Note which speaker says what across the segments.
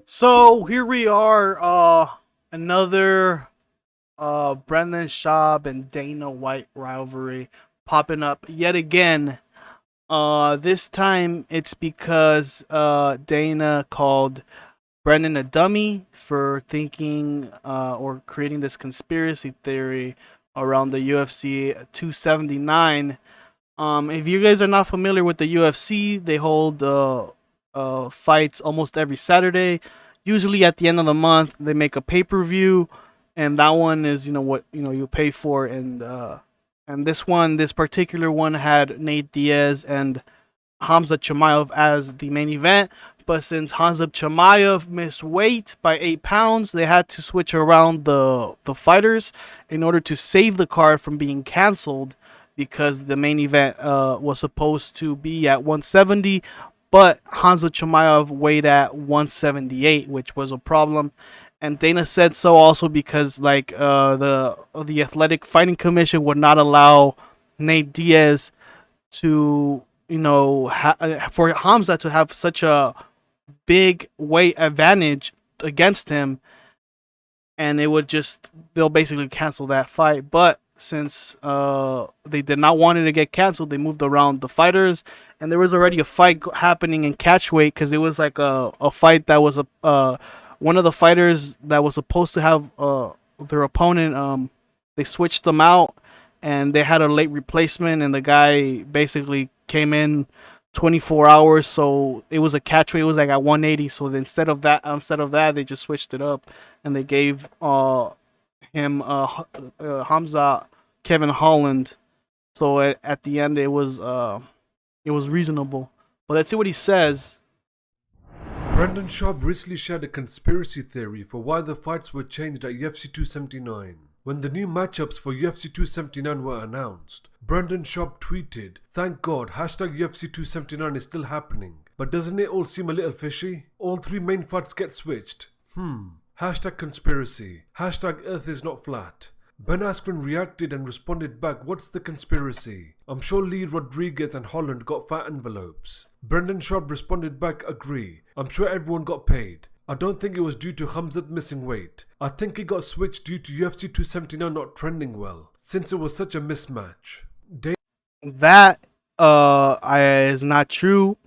Speaker 1: So here we are, another Brendan Schaub and Dana White rivalry popping up yet again. This time it's because Dana called Brendan a dummy for thinking or creating this conspiracy theory around the UFC 279. If you guys are not familiar with the UFC, they hold fights almost every Saturday. Usually at the end of the month, they make a pay per view, and that one is what you pay for. And this particular one had Nate Diaz and Hamza Chimaev as the main event. But since Hamza Chimaev missed weight by 8 pounds, they had to switch around the fighters in order to save the card from being canceled because the main event was supposed to be at 170, but Hamza Chimaev weighed at 178, which was a problem. And Dana said so also because the Athletic Fighting Commission would not allow Nate Diaz to for Hamza to have such a big weight advantage against him, and they'll basically cancel that fight. But since they did not want it to get canceled, they moved around the fighters, and there was already a fight happening in catchweight because it was like a fight that was one of the fighters that was supposed to have their opponent. They switched them out, and they had a late replacement, and the guy basically came in 24 hours, so it was a catchweight. It was like at 180. So instead of that, they just switched it up, and they gave him Hamza Kevin Holland. So at the end, it was reasonable. But let's see what he says.
Speaker 2: Brendan Schaub recently shared a conspiracy theory for why the fights were changed at UFC 279. When the new matchups for UFC 279 were announced, Brendan Schaub tweeted, "Thank God, #UFC 279 is still happening. But doesn't it all seem a little fishy? All three main fights get switched. #conspiracy. #Earth is not flat." Ben Askren reacted and responded back, "What's the conspiracy? I'm sure Lee Rodriguez and Holland got fat envelopes." Brendan Schaub responded back, "Agree. I'm sure everyone got paid. I don't think it was due to Hamzat missing weight. I think it got switched due to UFC 279 not trending well, since it was such a mismatch."
Speaker 1: That is not true.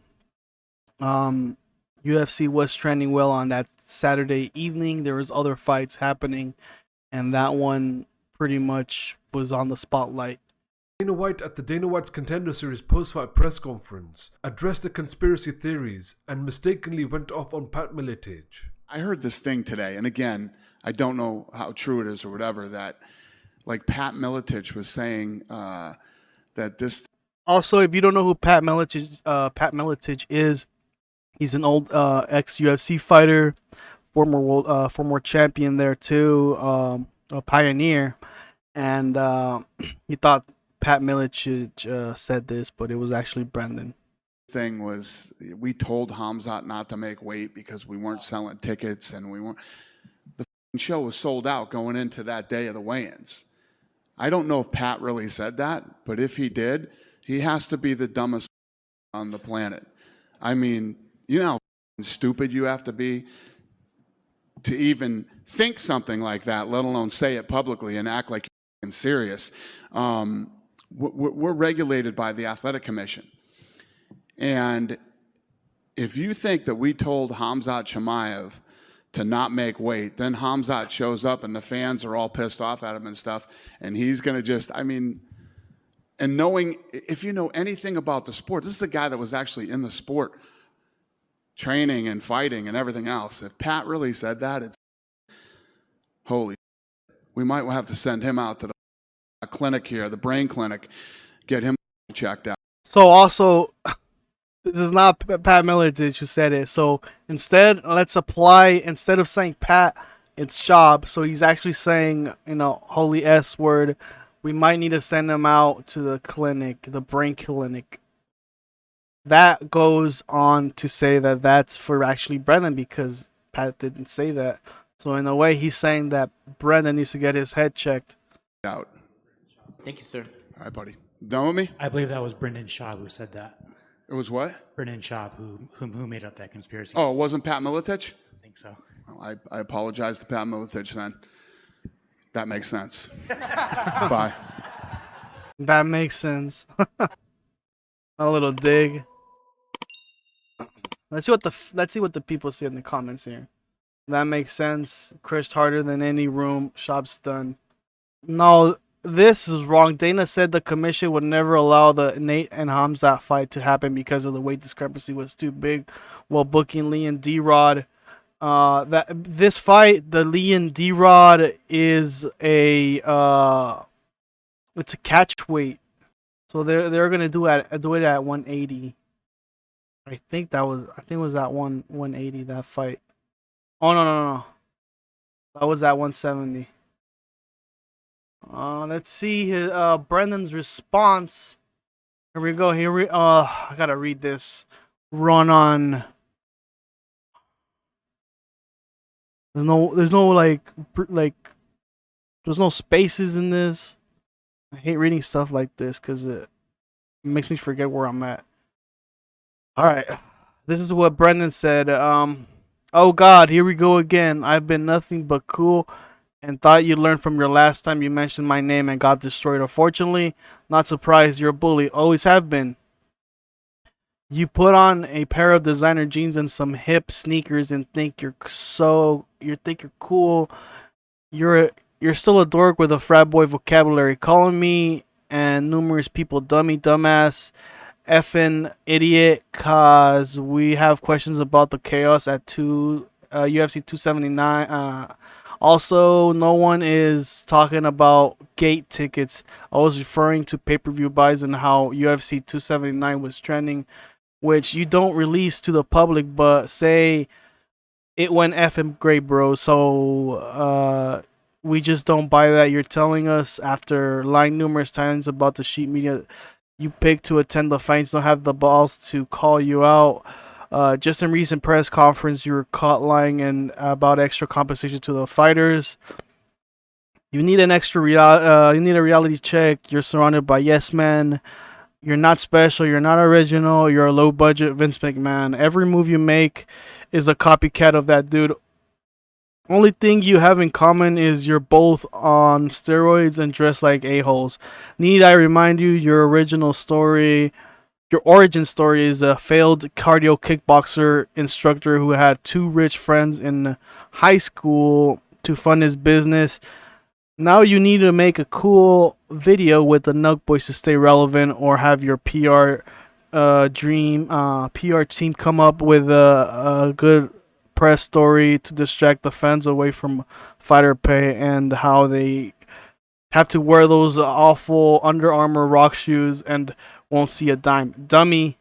Speaker 1: UFC was trending well on that Saturday evening. There was other fights happening, and that one pretty much was on the spotlight.
Speaker 2: Dana White at the Dana White's Contender Series post-fight press conference addressed the conspiracy theories and mistakenly went off on Pat Miletich.
Speaker 3: I heard this thing today, and again, I don't know how true it is or whatever, that like Pat Miletich was saying that this.
Speaker 1: Also, if you don't know who Pat Miletich is, he's an old ex-UFC fighter, former champion there too, a pioneer, and he thought Pat Miletich said this, but it was actually Brendan.
Speaker 3: Thing was, we told Hamzat not to make weight because we weren't selling tickets, and the show was sold out going into that day of the weigh-ins. I don't know if Pat really said that, but if he did, he has to be the dumbest on the planet. I mean, you know how stupid you have to be to even think something like that, let alone say it publicly and act like you're serious. We're regulated by the Athletic Commission. And if you think that we told Hamzat Chimaev to not make weight, then Hamzat shows up and the fans are all pissed off at him and stuff, and he's going to just, and knowing, if you know anything about the sport, this is a guy that was actually in the sport, training and fighting and everything else. If Pat really said that, it's holy. We might have to send him out to the clinic here, the brain clinic, get him checked out.
Speaker 1: So also, this is not Pat Miletich who said it. So instead of saying Pat, it's Schaub. So he's actually saying, holy S word. We might need to send him out to the clinic, the brain clinic. That goes on to say that that's for actually Brendan because Pat didn't say that. So in a way, he's saying that Brendan needs to get his head checked
Speaker 3: out.
Speaker 4: Thank you, sir.
Speaker 3: All right, buddy. Done with me?
Speaker 5: I believe that was Brendan Schaub who said that.
Speaker 3: It was what?
Speaker 5: Brendan Schaub who made up that conspiracy.
Speaker 3: Oh, it wasn't Pat Miletich?
Speaker 5: think so.
Speaker 3: Well, I apologize to Pat Miletich then. That makes sense. Bye.
Speaker 1: That makes sense. A little dig. Let's see what the people say in the comments here. That makes sense. Chris harder than any room. Shop's done. No, this is wrong. Dana said the commission would never allow the Nate and Hamzat fight to happen because of the weight discrepancy was too big while booking Lee and D-Rod. That this fight, the Lee and D-Rod is a it's a catch weight. So they're gonna do it at 180. I think it was at 180 that fight. Oh no. That was at 170. Let's see his Brendan's response. Here we go. I gotta read this. Run on. There's no there's no spaces in this. I hate reading stuff like this because it makes me forget where I'm at. All right, this is what Brendan said. Oh God, here we go again. I've been nothing but cool and thought you'd learn from your last time you mentioned my name and got destroyed. Unfortunately, not surprised. You're a bully. Always have been. You put on a pair of designer jeans and some hip sneakers and think you're cool. You're still a dork with a frat boy vocabulary. Calling me and numerous people dummy, dumbass, effing idiot, cause we have questions about the chaos at UFC279. Also, no one is talking about gate tickets. I was referring to pay-per-view buys and how UFC 279 was trending, which you don't release to the public, but say it went effing great, bro. So we just don't buy that. You're telling us after lying numerous times about the sheet media you picked to attend the fights, don't have the balls to call you out. Just in recent press conference, you were caught lying and about extra compensation to the fighters. You need an you need a reality check. You're surrounded by yes men. You're not special. You're not original. You're a low budget Vince McMahon. Every move you make is a copycat of that dude. Only thing you have in common is you're both on steroids and dress like a-holes. Need I remind you, your origin story is a failed cardio kickboxer instructor who had two rich friends in high school to fund his business. Now you need to make a cool video with the Nug Boys to stay relevant, or have your PR team come up with a good press story to distract the fans away from fighter pay and how they have to wear those awful Under Armour rock shoes and won't see a dime. Dummy.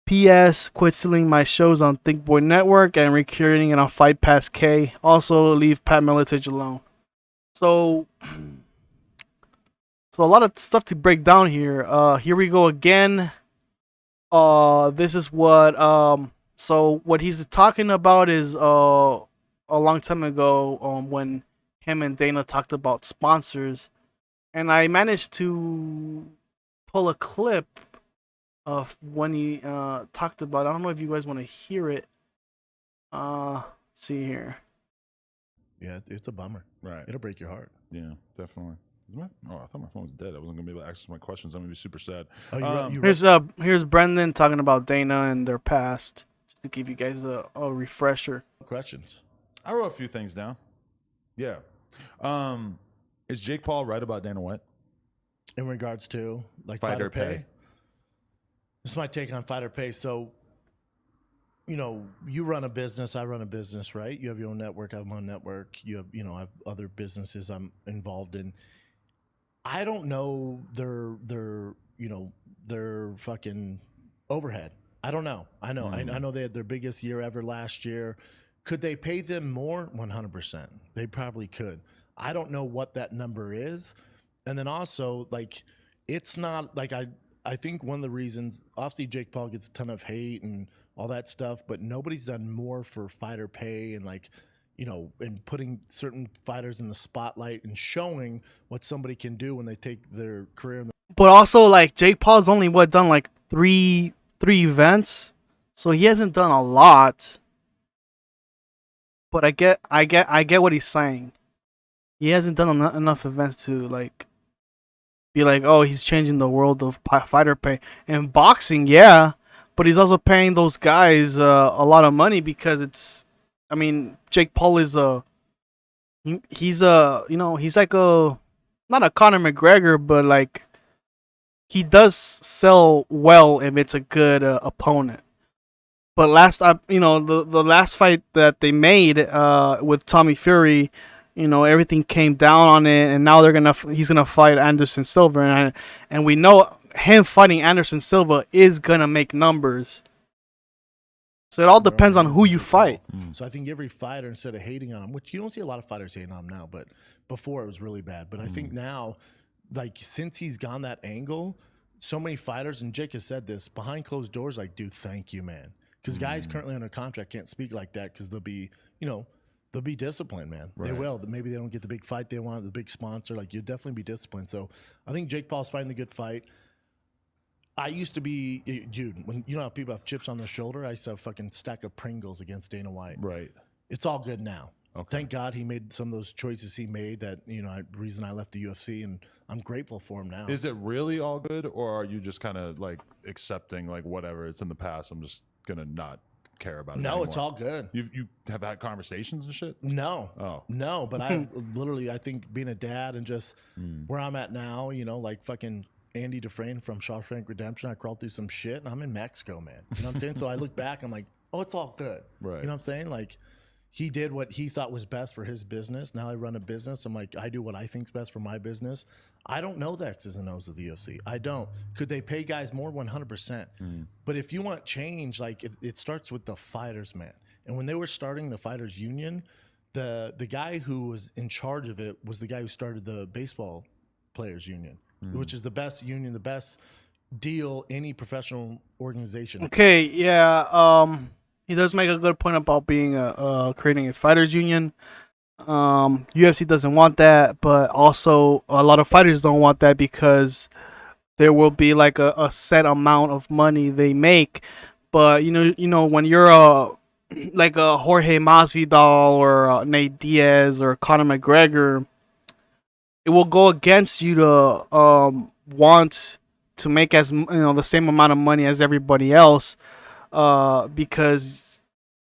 Speaker 1: P.S. Quit stealing my shows on Think Boy Network and recreating it on Fight Pass K. Also, leave Pat Miletich alone. So a lot of stuff to break down here. Here we go again. This is what so what he's talking about is a long time ago when him and Dana talked about sponsors, and I managed to pull a clip of when he talked about. I don't know if you guys want to hear it. Let's see here.
Speaker 6: Yeah, it's a bummer.
Speaker 7: Right.
Speaker 6: It'll break your heart.
Speaker 7: Yeah, definitely. I thought my phone was dead. I wasn't gonna be able to access my questions. I'm gonna be super sad.
Speaker 6: Oh,
Speaker 1: Here's Brendan talking about Dana and their past, just to give you guys a refresher.
Speaker 6: questions.
Speaker 7: I wrote a few things down. Yeah. Is Jake Paul right about Dana White?
Speaker 6: In regards to like
Speaker 7: Fighter
Speaker 6: fighter
Speaker 7: pay.
Speaker 6: pay. This is my take on fighter pay. So, you run a business, I run a business, right? You have your own network, I'm on network. You have, I have other businesses I'm involved in. I don't know their fucking overhead. I don't know. I know. I know they had their biggest year ever last year. Could they pay them more? 100%. They probably could. I don't know what that number is. And then also, like, it's not like I think one of the reasons, obviously Jake Paul gets a ton of hate and all that stuff, but nobody's done more for fighter pay and and putting certain fighters in the spotlight and showing what somebody can do when they take their career.
Speaker 1: But also, like, Jake Paul's only done like three events, so he hasn't done a lot. but I get what he's saying. He hasn't done enough events to like be like, oh, he's changing the world of fighter pay. And boxing, yeah, but he's also paying those guys a lot of money because it's. I mean, Jake Paul is he's a he's like a not a Conor McGregor, but like he does sell well if it's a good opponent. But last up, the last fight that they made with Tommy Fury, everything came down on it, and now he's gonna fight Anderson Silva, and we know him fighting Anderson Silva is gonna make numbers. So it all depends on who you fight.
Speaker 6: So I think every fighter, instead of hating on him, which you don't see a lot of fighters hating on him now, but before it was really bad. But I think now, like since he's gone that angle, so many fighters, and Jake has said this behind closed doors, like, dude, thank you, man. Because guys currently under contract can't speak like that because they'll be disciplined, man. Right. They will. Maybe they don't get the big fight they want, the big sponsor. Like, you'll definitely be disciplined. So I think Jake Paul's fighting the good fight. I used to be, dude, when you know how people have chips on their shoulder, I used to have a fucking stack of Pringles against Dana White.
Speaker 7: Right.
Speaker 6: It's all good now.
Speaker 7: Okay.
Speaker 6: Thank God he made some of those choices he made that, reason I left the UFC, and I'm grateful for him now.
Speaker 7: Is it really all good, or are you just kind of like accepting like whatever, it's in the past, I'm just gonna not care about it
Speaker 6: No,
Speaker 7: anymore?
Speaker 6: it's all good.
Speaker 7: You have had conversations and shit?
Speaker 6: No.
Speaker 7: Oh.
Speaker 6: No, but I think being a dad and just where I'm at now, like fucking Andy Dufresne from Shawshank Redemption, I crawled through some shit and I'm in Mexico, man. You know what I'm saying? So I look back, I'm like, oh, it's all good.
Speaker 7: Right.
Speaker 6: You know what I'm saying? Like, he did what he thought was best for his business. Now I run a business. I'm like, I do what I think's best for my business. I don't know the X's and O's of the UFC. I don't. Could they pay guys more? 100%. But if you want change, like it starts with the fighters, man. And when they were starting the fighters union, the guy who was in charge of it was the guy who started the baseball players union, which is the best union, the best deal any professional organization.
Speaker 1: Okay, yeah. He does make a good point about being creating a fighters union. UFC doesn't want that, but also a lot of fighters don't want that because there will be like a set amount of money they make. But when you're like a Jorge Masvidal or Nate Diaz or Conor McGregor, it will go against you to want to make the same amount of money as everybody else. Because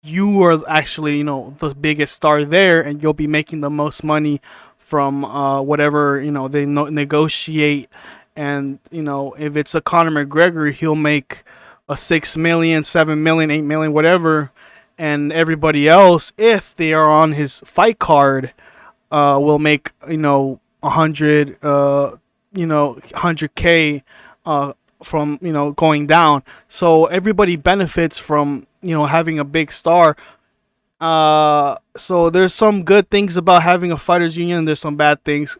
Speaker 1: you are actually, the biggest star there, and you'll be making the most money from whatever they negotiate. And if it's a Conor McGregor, he'll make a 6 million, 7 million, 8 million, whatever, and everybody else, if they are on his fight card, will make 100K from going down. So everybody benefits from having a big star. So there's some good things about having a fighters union. There's some bad things,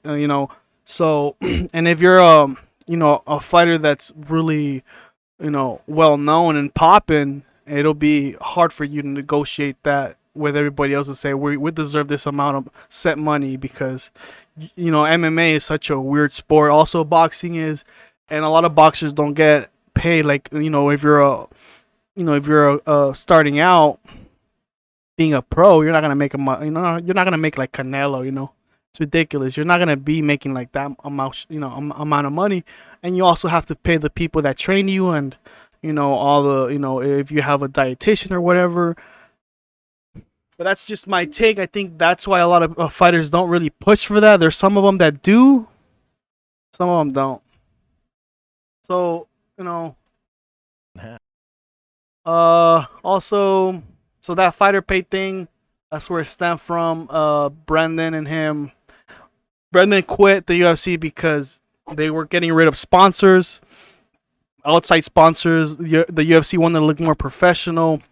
Speaker 1: So and if you're a fighter that's really well known and popping, it'll be hard for you to negotiate that with everybody else and say we deserve this amount of set money because MMA is such a weird sport. Also, boxing is. And a lot of boxers don't get paid like if you're starting out being a pro, you're not gonna make you're not gonna make like Canelo. It's ridiculous. You're not gonna be making like that amount amount of money, and you also have to pay the people that train you and all the if you have a dietitian or whatever. But that's just my take. I think that's why a lot of fighters don't really push for that. There's some of them that do, some of them don't. So, also, so that fighter pay thing, that's where it stemmed from. Brendan and him. Brendan quit the UFC because they were getting rid of sponsors, outside sponsors. The UFC wanted to look more professional.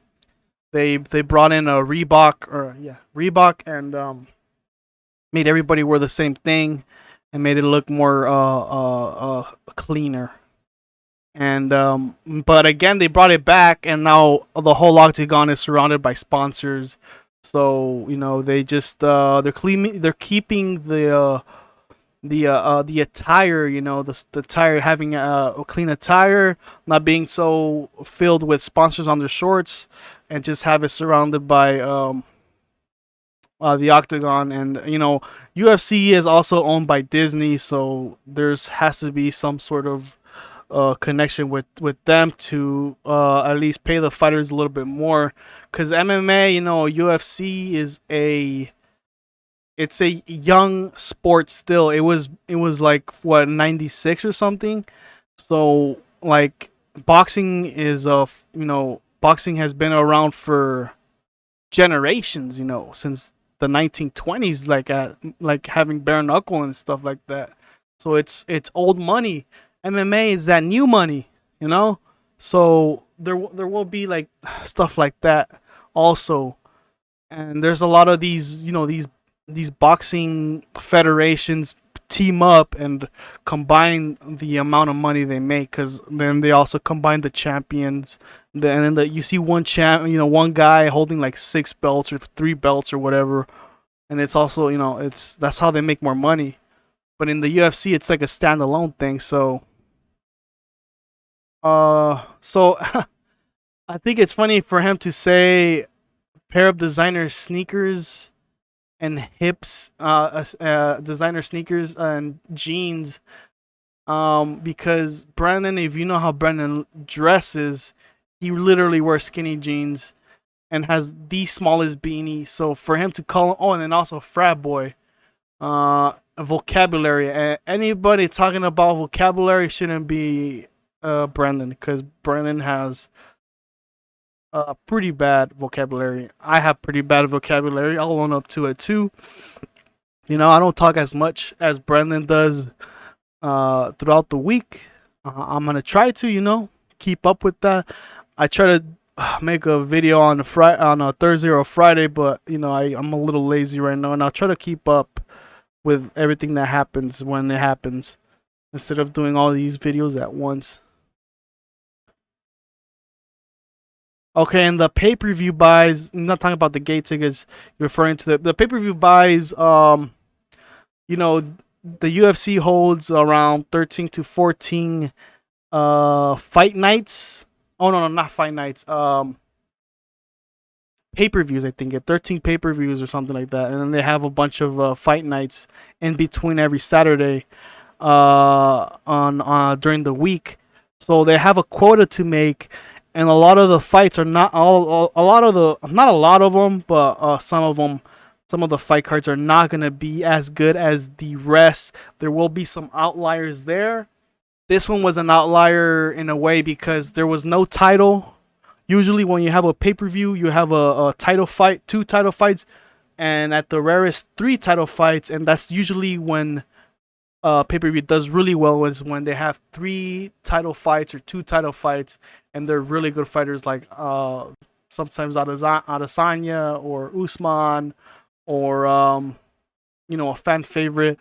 Speaker 1: They brought in a Reebok, and made everybody wear the same thing, and made it look more cleaner. And but again, they brought it back, and now the whole octagon is surrounded by sponsors. So they just they're keeping the attire, the attire, having a clean attire, not being so filled with sponsors on their shorts, and just have it surrounded by the Octagon, and UFC is also owned by Disney, so there's has to be some sort of connection with them to at least pay the fighters a little bit more, because MMA, UFC is it's a young sport still. It was like what, 96 or something. So like boxing is boxing has been around for generations, since the 1920s, like having bare knuckle and stuff like that. So it's old money. MMA is that new money, you know. So there will be like stuff like that also, and there's a lot of these, these boxing federations team up and combine the amount of money they make, because then they also combine the champions. And then you see one guy holding like 6 belts or 3 belts or whatever, and it's also, that's how they make more money. But in the UFC, it's like a standalone thing. So I think it's funny for him to say pair of designer sneakers and hips, designer sneakers and jeans. Because Brandon, if you know how Brandon dresses, he literally wears skinny jeans and has the smallest beanie. So for him to call him, and then also frat boy, vocabulary. Anybody talking about vocabulary shouldn't be Brandon, because Brandon has pretty bad vocabulary. I have pretty bad vocabulary. I'll own up to it too. I don't talk as much as Brandon does throughout the week. I'm gonna try to, keep up with that. I try to make a video on a Thursday or a Friday, but I'm a little lazy right now, and I'll try to keep up with everything that happens when it happens, instead of doing all these videos at once. Okay, and the pay-per-view buys, I'm not talking about the gate tickets, you're referring to the pay-per-view buys. The UFC holds around 13 to 14 fight nights. Oh no, not fight nights. Pay-per-views, I think. 13 pay-per-views or something like that. And then they have a bunch of fight nights in between every Saturday on during the week. So they have a quota to make, and a lot of the fights are not not a lot of them, but some of the fight cards are not going to be as good as the rest. There will be some outliers there. This one was an outlier in a way because there was no title. Usually when you have a pay-per-view, you have a title fight, 2 title fights, and at the rarest 3 title fights, and that's usually when pay-per-view does really well, is when they have 3 title fights or 2 title fights, and they're really good fighters, like sometimes Adesanya or Usman, or a fan favorite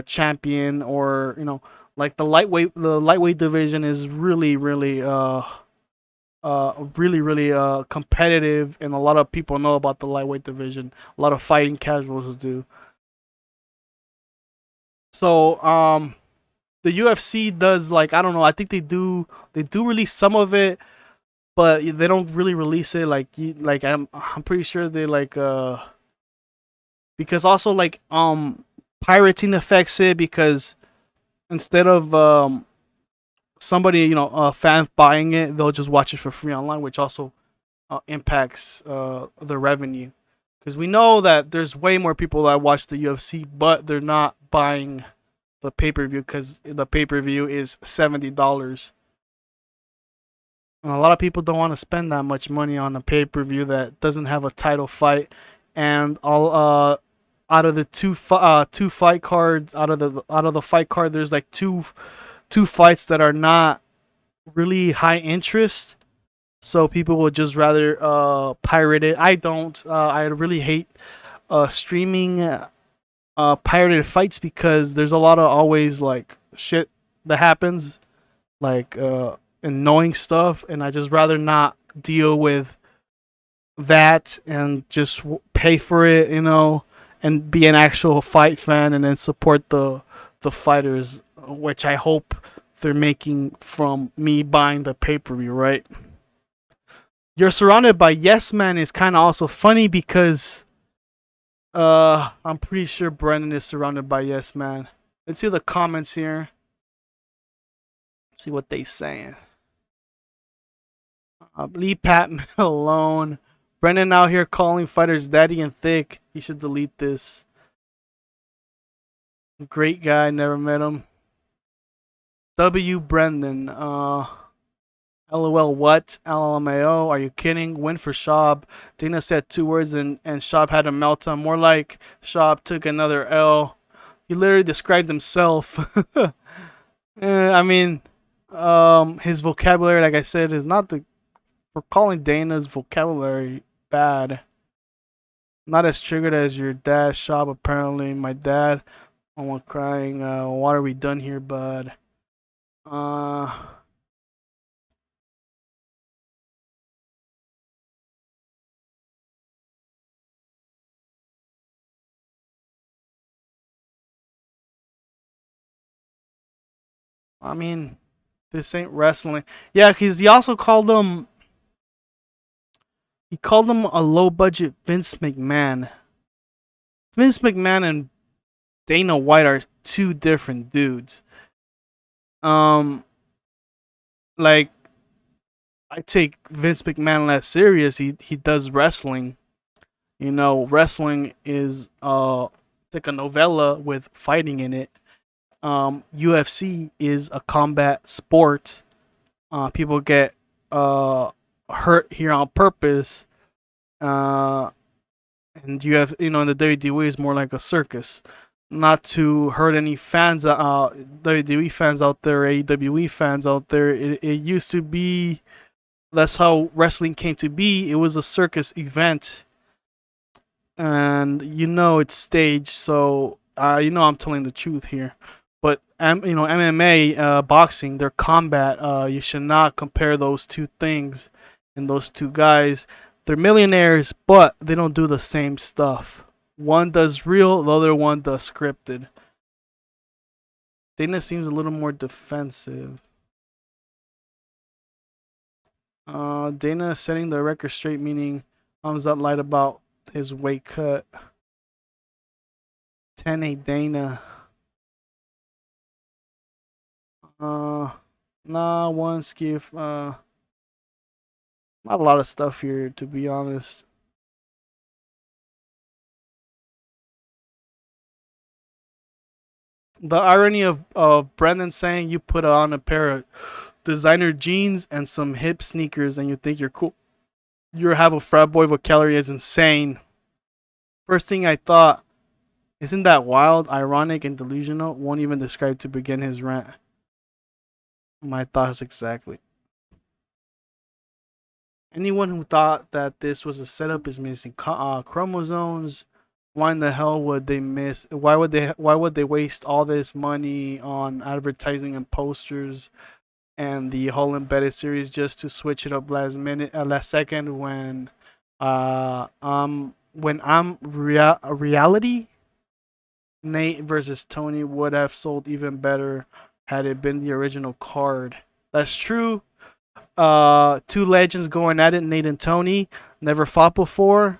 Speaker 1: champion, or like the lightweight division is really competitive, and a lot of people know about the lightweight division. A lot of fighting casuals do. So the UFC does, like, I don't know, I think they do release some of it, but they don't really release it I'm pretty sure they because also like pirating affects it, because instead of somebody, a fan buying it, they'll just watch it for free online, which also impacts the revenue, because we know that there's way more people that watch the UFC, but they're not buying the pay-per-view, because the pay-per-view is $70, and a lot of people don't want to spend that much money on a pay-per-view that doesn't have a title fight. And all out of the two fight cards, out of the fight card, there's like two fights that are not really high interest, so people would just rather pirate it. I don't. I really hate streaming pirated fights, because there's a lot of always like shit that happens, like annoying stuff, and I just rather not deal with that and just pay for it, and be an actual fight fan, and then support the fighters, which I hope they're making from me buying the pay-per-view, right? You're surrounded by yes men is kind of also funny, because I'm pretty sure Brendan is surrounded by yes man. Let's see the comments here. See what they saying. Leave Pat alone. Brendan out here calling fighters daddy and thick. You should delete this. Great guy, never met him. W. Brendan. LOL, what? LMAO, are you kidding? Win for Schaub. Dana said 2 words and Schaub had a meltdown. More like Schaub took another L. He literally described himself. I mean, his vocabulary, like I said, is not the... We're calling Dana's vocabulary bad. Not as triggered as your dad, Schaub, apparently. My dad, I'm crying. What are we done here, bud? I mean, this ain't wrestling. Yeah, because he also called him... He called him a low-budget Vince McMahon. Vince McMahon and Dana White are 2 different dudes. Like, I take Vince McMahon less serious. He does wrestling. You know, wrestling is like a novella with fighting in it. UFC is a combat sport. People get hurt here on purpose. And you have, in the WWE is more like a circus. Not to hurt any fans, WWE fans out there, AEW fans out there. It used to be, that's how wrestling came to be. It was a circus event. And it's staged, so I'm telling the truth here. But MMA, boxing, they're combat. You should not compare those 2 things and those 2 guys. They're millionaires, but they don't do the same stuff. One does real, the other one does scripted. Dana seems a little more defensive. Dana setting the record straight, meaning Hamzat lied about his weight cut. 10-8 Dana. Nah, one skiff. Not a lot of stuff here, to be honest. The irony of Brendan saying you put on a pair of designer jeans and some hip sneakers and you think you're cool. You have a frat boy vocabulary is insane. First thing I thought, isn't that wild, ironic, and delusional? Won't even describe to begin his rant. My thoughts exactly. Anyone who thought that this was a setup is missing chromosomes. Why in the hell would they miss? Why would they waste all this money on advertising and posters and the whole embedded series just to switch it up last second when reality? Nate versus Tony would have sold even better had it been the original card. That's true. 2 legends going at it, Nate and Tony, never fought before.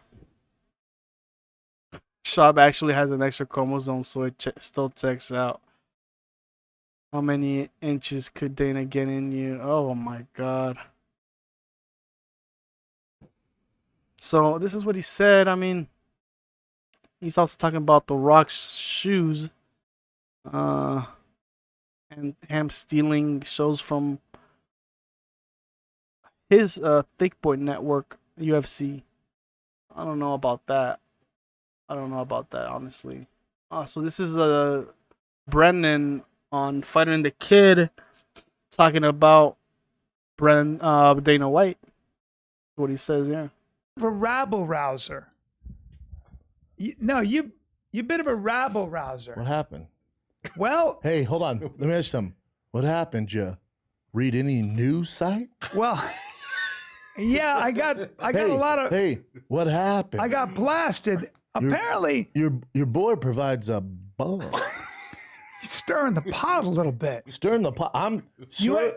Speaker 1: Schaub actually has an extra chromosome, so it still checks out. How many inches could Dana get in you? Oh my god. So this is what he said. I mean, he's also talking about The Rock's shoes. And him stealing shows from his Thick Boy network, UFC. I don't know about that. Honestly. So this is Brendan on Fighting the Kid talking about Dana White. What he says here.
Speaker 8: A rabble rouser. You bit of a rabble rouser.
Speaker 6: What happened?
Speaker 8: Well,
Speaker 6: Hey, hold on. Let me ask you something. What happened? You read any news site?
Speaker 8: well, yeah, I got a lot of.
Speaker 6: Hey, what happened?
Speaker 8: I got blasted. Apparently,
Speaker 6: your boy provides a buzz.
Speaker 8: stirring the pot a little bit.
Speaker 6: Stirring the pot.
Speaker 8: You-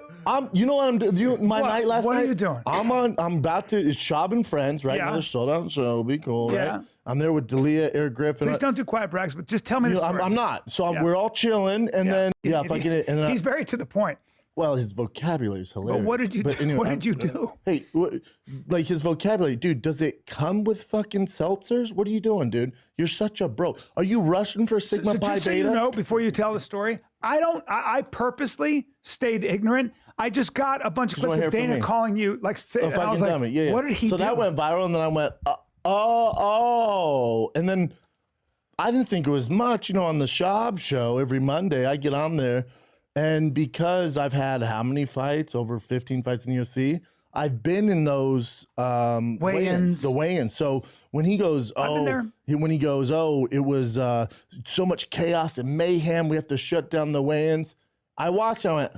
Speaker 6: You know what I'm doing? My
Speaker 8: What?
Speaker 6: night last
Speaker 8: What
Speaker 6: night.
Speaker 8: are you doing?
Speaker 6: I'm about to. It's Schaub and Friends, right?
Speaker 8: Yeah.
Speaker 6: Another showdown, so it'll be cool,
Speaker 8: Yeah.
Speaker 6: right? I'm there with Dalia, Eric Griffin.
Speaker 8: Please don't do quiet brags, but just tell me the story.
Speaker 6: I'm not. So
Speaker 8: Yeah.
Speaker 6: we're all chilling, and then if I get it, and then
Speaker 8: He's very to the point.
Speaker 6: well, his vocabulary is hilarious.
Speaker 8: But what did you do?
Speaker 6: anyway,
Speaker 8: What did you do?
Speaker 6: Hey, like his vocabulary, dude. Does it come with fucking seltzers? What are you doing, dude? You're such a bro. Are you rushing for Sigma
Speaker 8: So
Speaker 6: Pi
Speaker 8: just so
Speaker 6: Beta?
Speaker 8: you know, before you tell the story, I purposely stayed ignorant. I just got a bunch of
Speaker 6: Just wanna
Speaker 8: clips of
Speaker 6: hear from
Speaker 8: Dana
Speaker 6: me.
Speaker 8: calling you like. Say,
Speaker 6: Oh,
Speaker 8: and I
Speaker 6: fucking
Speaker 8: was like,
Speaker 6: dummy. Yeah.
Speaker 8: what did he
Speaker 6: so
Speaker 8: do?
Speaker 6: that went viral, and then I went, oh, and then I didn't think it was much, on the Schaub show every Monday. I get on there, and because I've had how many fights? Over 15 fights in the UFC. I've been in those
Speaker 8: Weigh-ins.
Speaker 6: the weigh-ins. So when he goes,
Speaker 8: been there.
Speaker 6: when he goes, it was so much chaos and mayhem. We have to shut down the weigh-ins. I watched. I went,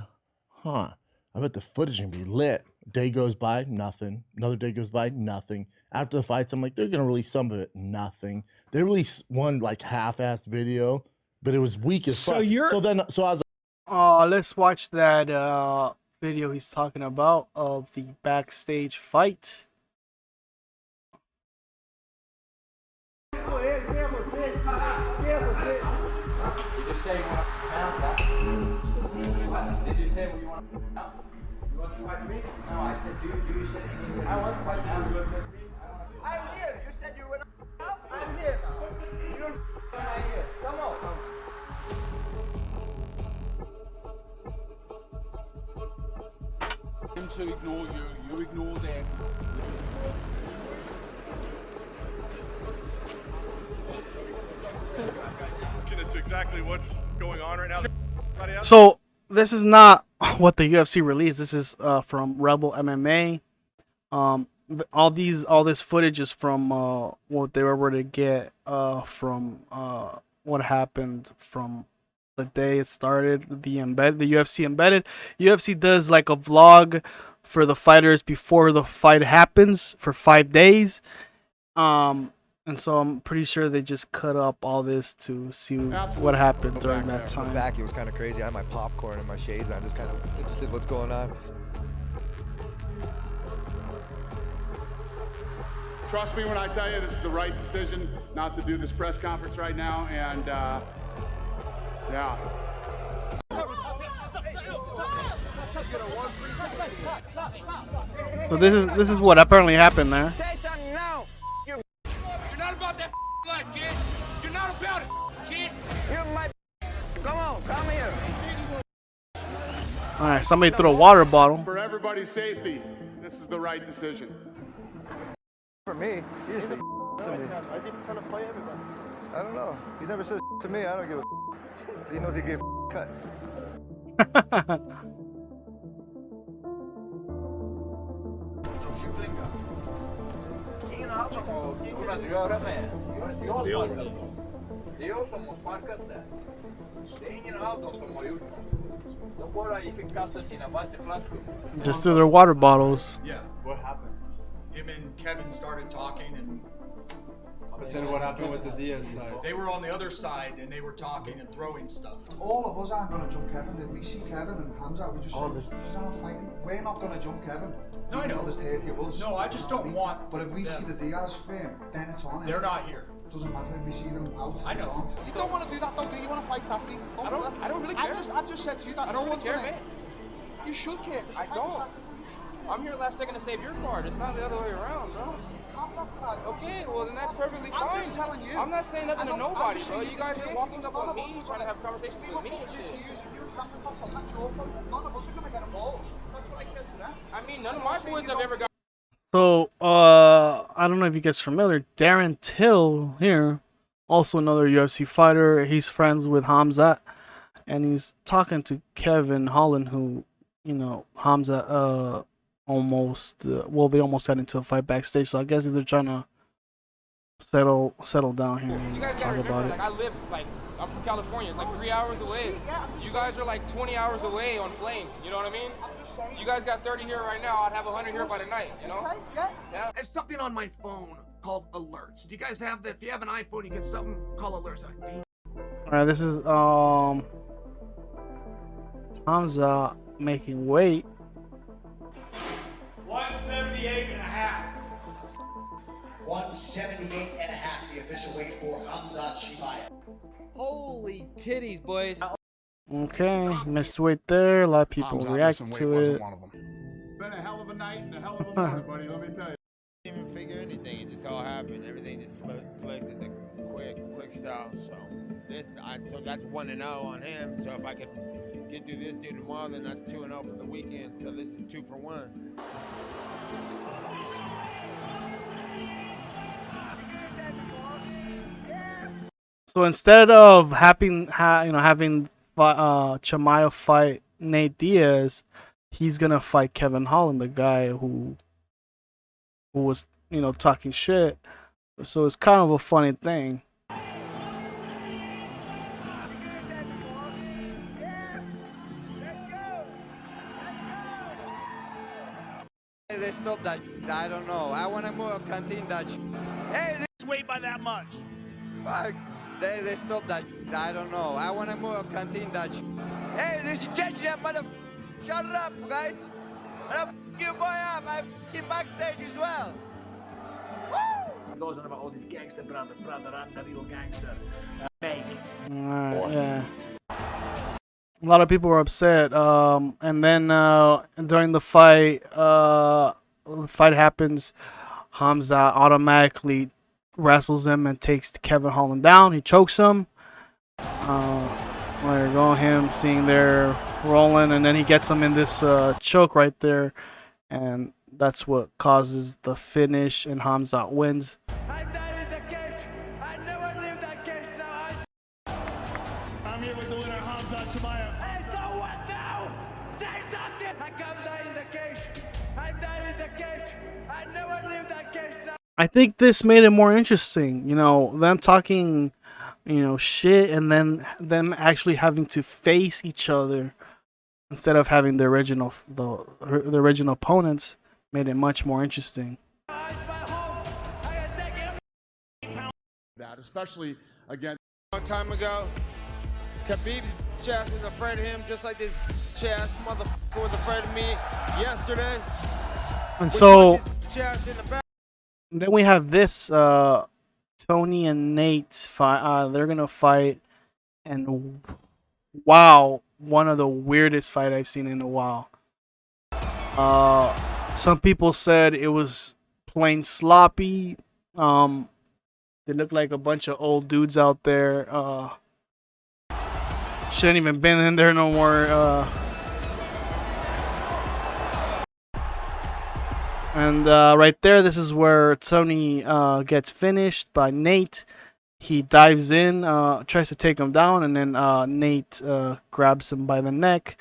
Speaker 6: huh? I bet the footage is gonna be lit. Day goes by, nothing. Another day goes by, nothing. After the fights, I'm like, they're gonna release some of it, nothing. They released one like half-assed video, but it was weak as
Speaker 8: So
Speaker 6: fuck.
Speaker 8: you're-
Speaker 6: So I was
Speaker 1: Let's watch that video he's talking about of the backstage fight.
Speaker 9: Did you say you want to out? You want to fight me? No, I said, do you say anything? I want to fight you. You want to fight me? I'm here. You said you were out? I'm here now. You don't I'm here. Come on.
Speaker 3: Him to ignore you. You ignore them.
Speaker 10: As to exactly what's going on right now.
Speaker 1: So this is not what the UFC released. This is from Rebel MMA. All this footage is from what they were able to get from what happened from the day it started. The UFC embedded. UFC does like a vlog for the fighters before the fight happens for 5 days. And so I'm pretty sure they just cut up all this to see what happened during that time.
Speaker 11: Back, it was kind of crazy. I had my popcorn and my shades, and I just kind of interested in what's going on.
Speaker 3: Trust me when I tell you this is the right decision not to do this press conference right now. And yeah.
Speaker 1: So this is what apparently happened there.
Speaker 9: Say something now. You're not about that life, kid. You're not about it, kid. You're my. Come on, come here.
Speaker 1: All right, somebody threw a water bottle.
Speaker 3: For everybody's safety, this is the right decision.
Speaker 11: For me, he didn't say to me. Why is he trying to play everybody? I don't know. He never says to me. I don't give a. He knows he gave cut.
Speaker 1: Just threw their water bottles.
Speaker 5: Yeah, what happened? Him and Kevin started talking, and
Speaker 10: But then what happened with the Diaz side?
Speaker 5: they were on the other side, and they were talking and throwing stuff.
Speaker 12: All of us aren't going to jump Kevin. If we see Kevin and Hamza, we just say, these aren't fighting. We're not going to jump Kevin.
Speaker 5: No, I know.
Speaker 12: There's 30 of us.
Speaker 5: No, I just don't want
Speaker 12: But if we
Speaker 5: them.
Speaker 12: see the Diaz firm, then it's on.
Speaker 5: They're not here.
Speaker 12: Doesn't matter if we see them out.
Speaker 5: I
Speaker 12: it's
Speaker 5: know.
Speaker 12: on. You don't want to do that, though, do you? You want to fight Saturday? I don't really care. I've just said to you that. I don't really care, man. You should care. I don't.
Speaker 9: I'm here last second to save your card. It's not the other way around, bro. Okay, well then that's perfectly fine.
Speaker 12: I'm just telling you.
Speaker 9: I'm not saying nothing to nobody,
Speaker 12: just
Speaker 9: bro.
Speaker 12: saying
Speaker 9: You guys
Speaker 12: there's
Speaker 9: are walking up on
Speaker 12: 30
Speaker 9: me, trying to have conversations with me and shit.
Speaker 12: None of us are going to get involved. That's what I said to them.
Speaker 9: I mean, none of my boys have ever got.
Speaker 1: So I don't know if you guys are familiar. Darren Till here, also another UFC fighter. He's friends with Hamzat, and he's talking to Kevin Holland, who, Hamzat almost they almost got into a fight backstage. So I guess they're trying to settle down here and
Speaker 9: You guys
Speaker 1: talk
Speaker 9: gotta
Speaker 1: about
Speaker 9: remember,
Speaker 1: it.
Speaker 9: like I live, I'm from California. It's like 3 hours away. You guys are like 20 hours away on plane. You know what I mean? You guys got 30 here right now. I'd have 100 here by the night. You know?
Speaker 12: Yeah.
Speaker 9: There's something on my phone called alerts. Do you guys have that? If you have an iPhone, you get something called alerts.
Speaker 1: All right, this is Hamza making weight.
Speaker 9: 178 and a half. 178 and a half, the official weight for Hamza Chimaev.
Speaker 13: Holy titties, boys.
Speaker 1: Okay, missed weight there. A lot of people
Speaker 3: Hamzat
Speaker 1: react
Speaker 3: missing weight
Speaker 1: to
Speaker 3: wasn't
Speaker 1: it.
Speaker 3: one of them. Been a hell of a night and a hell of a morning, buddy. Let me tell you.
Speaker 14: Didn't even figure anything. It just all happened. Everything just flicked in the quick style. So so that's 1-0 on him. So if I could get through this dude tomorrow, then that's 2-0 for the weekend. So this is 2 for 1.
Speaker 1: So instead of having Chimaev fight Nate Diaz, he's gonna fight Kevin Holland, the guy who was talking shit. So it's kind of a funny thing.
Speaker 14: They stopped that. I don't know. I want to move continue that. Hey, this
Speaker 9: Weight by that much.
Speaker 14: fuck. They stopped that. I don't know. I want to move continue that. Hey, this is Chechen, mother. Shut up, guys. And you boy up. I'm backstage as well. Woo!
Speaker 9: He goes on about all this gangster brother, I'm the real gangster. Fake.
Speaker 1: Yeah. A lot of people were upset. And then during the fight happens. Hamza automatically wrestles him and takes Kevin Holland down. He chokes him. There you go, him seeing there rolling, and then he gets him in this choke right there, and that's what causes the finish, and Hamza wins.
Speaker 9: I'm here with the winner, Hamza Chimaev. Hey, so what now? Say something! I come down in the cage. I'm down in the cage. I never leave that cage now.
Speaker 1: I think this made it more interesting, them talking, shit, and then them actually having to face each other instead of having the original opponents. Made it much more interesting.
Speaker 3: That, especially again.
Speaker 14: A long time ago, Khabib's chest was afraid of him, just like this chest motherfucker was afraid of me yesterday.
Speaker 1: And so
Speaker 14: Chest in the back.
Speaker 1: then we have this Tony and Nate fight. They're gonna fight, and wow, one of the weirdest fight I've seen in a while. Some people said it was plain sloppy. They look like a bunch of old dudes out there. Shouldn't even been in there no more. And right there, this is where Tony gets finished by Nate. He dives in, tries to take him down, and then Nate grabs him by the neck.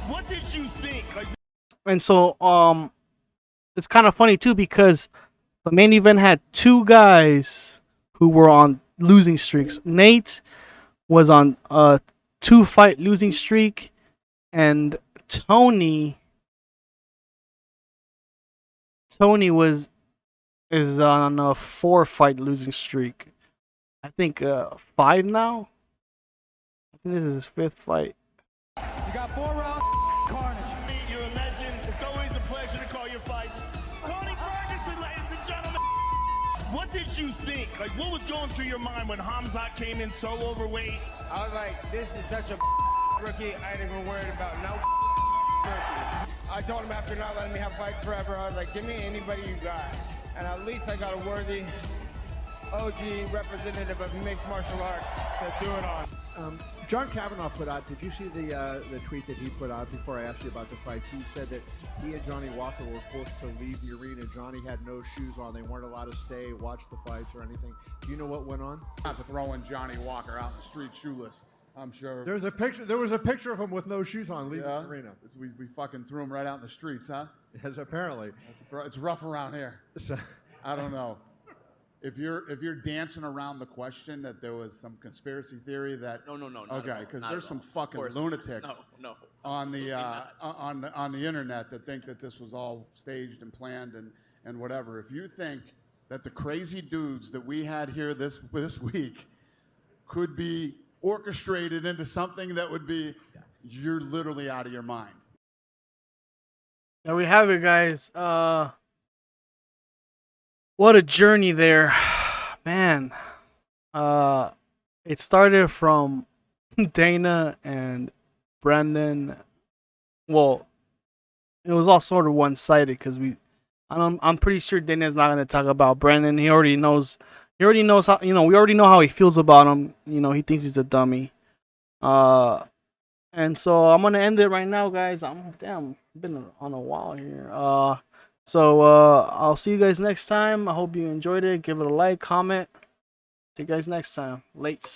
Speaker 9: What did you think?
Speaker 1: And so it's kind of funny too, because the main event had two guys who were on losing streaks. Nate was on a 2-fight losing streak, and Tony is on a 4-fight losing streak. I think 5 now. I think this is his 5th fight.
Speaker 9: You got 4 rounds, carnage. You're a legend. It's always a pleasure to call your fights. Tony Ferguson, ladies and gentlemen. What did you think? What was going through your mind when Hamzat came in so overweight?
Speaker 14: I was like, this is such a rookie. I ain't even worried about no rookie. I told him after not letting me have fights forever, I was like, give me anybody you got. And at least I got a worthy OG representative of mixed martial arts to do it on.
Speaker 15: John Kavanaugh put out, did you see the tweet that he put out before I asked you about the fights? He said that he and Johnny Walker were forced to leave the arena. Johnny had no shoes on. They weren't allowed to stay, watch the fights or anything. Do you know what went on?
Speaker 3: Not throwing Johnny Walker out in the street shoeless, I'm sure.
Speaker 15: There was a picture of him with no shoes on leaving the arena.
Speaker 3: We fucking threw him right out in the streets, huh?
Speaker 15: Yes, apparently.
Speaker 3: It's rough around here. I don't know. If you're dancing around the question that there was some conspiracy theory that
Speaker 16: no,
Speaker 3: okay, because there's some fucking lunatics on the internet that think that this was all staged and planned, and whatever. If you think that the crazy dudes that we had here this week could be orchestrated into something that would be, you're literally out of your mind.
Speaker 1: There we have it, guys. What a journey there, man. It started from Dana and Brendan. Well, it was all sort of one-sided because I'm pretty sure Dana's not gonna talk about Brendan. He already knows how, we already know how he feels about him. He thinks he's a dummy. And so I'm gonna end it right now, guys. I've been on a while here. So I'll see you guys next time. I hope you enjoyed it. Give it a like, comment. See you guys next time. Lates.